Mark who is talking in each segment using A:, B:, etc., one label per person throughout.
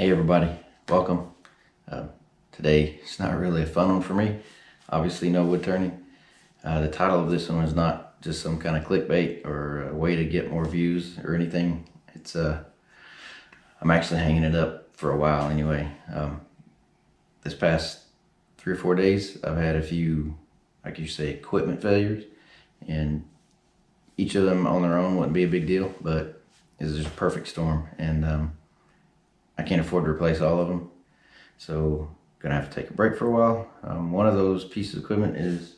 A: Hey everybody, welcome. Today it's not really a fun one for me. Obviously no wood turning. The title of this one is not just some kind of clickbait or a way to get more views or anything. It's I'm actually hanging it up for a while anyway. This past 3 or 4 days I've had a few, like you say, equipment failures, and each of them on their own wouldn't be a big deal, but it's just a perfect storm, and I can't afford to replace all of them, so gonna have to take a break for a while. One of those pieces of equipment is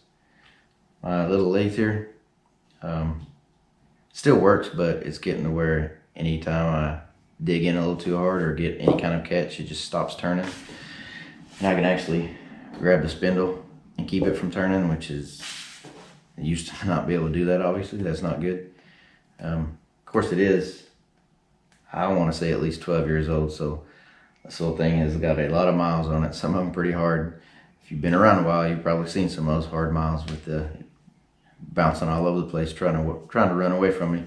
A: my little lathe here. Still works, but it's getting to where anytime I dig in a little too hard or get any kind of catch, it just stops turning. And I can actually grab the spindle and keep it from turning, which is, I used to not be able to do that. Obviously that's not good. Of course it is, I want to say at least 12 years old, so this little thing has got a lot of miles on it, some of them pretty hard. If you've been around a while, you've probably seen some of those hard miles with the bouncing all over the place, trying to run away from me.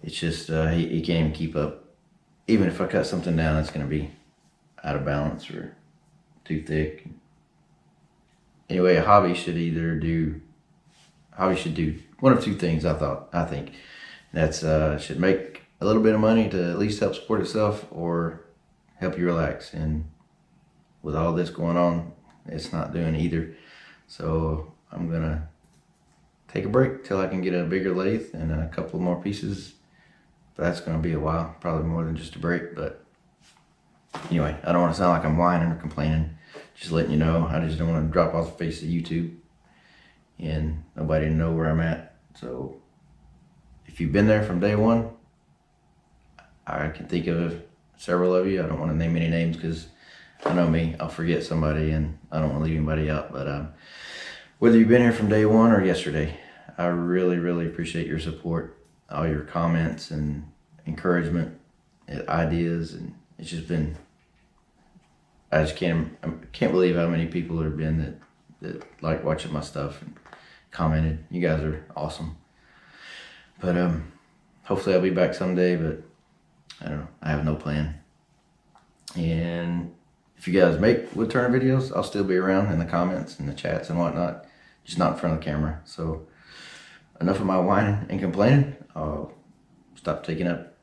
A: It's just he can't even keep up. Even if I cut something down, it's going to be out of balance or too thick. Anyway, a hobby should do one of two things. I think that's should make a little bit of money to at least help support itself or help you relax. And with all this going on, it's not doing either. So I'm gonna take a break till I can get a bigger lathe and a couple more pieces. That's gonna be a while, probably more than just a break. But anyway, I don't want to sound like I'm whining or complaining. Just letting you know, I just don't want to drop off the face of YouTube and nobody to know where I'm at. So if you've been there from day one, I can think of several of you. I don't want to name any names because I know me, I'll forget somebody and I don't want to leave anybody out. But whether you've been here from day one or yesterday, I really appreciate your support, all your comments and encouragement, ideas, and it's just been, I can't believe how many people there have been that like watching my stuff and commented. You guys are awesome. But hopefully I'll be back someday, but I don't know, I have no plan. And if you guys make wood turner videos, I'll still be around in the comments and the chats and whatnot, just not in front of the camera. So enough of my whining and complaining. I'll stop taking up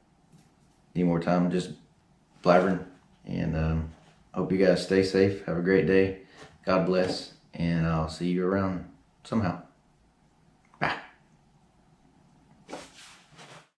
A: any more time just blabbering. And I hope you guys stay safe. Have a great day. God bless. And I'll see you around somehow.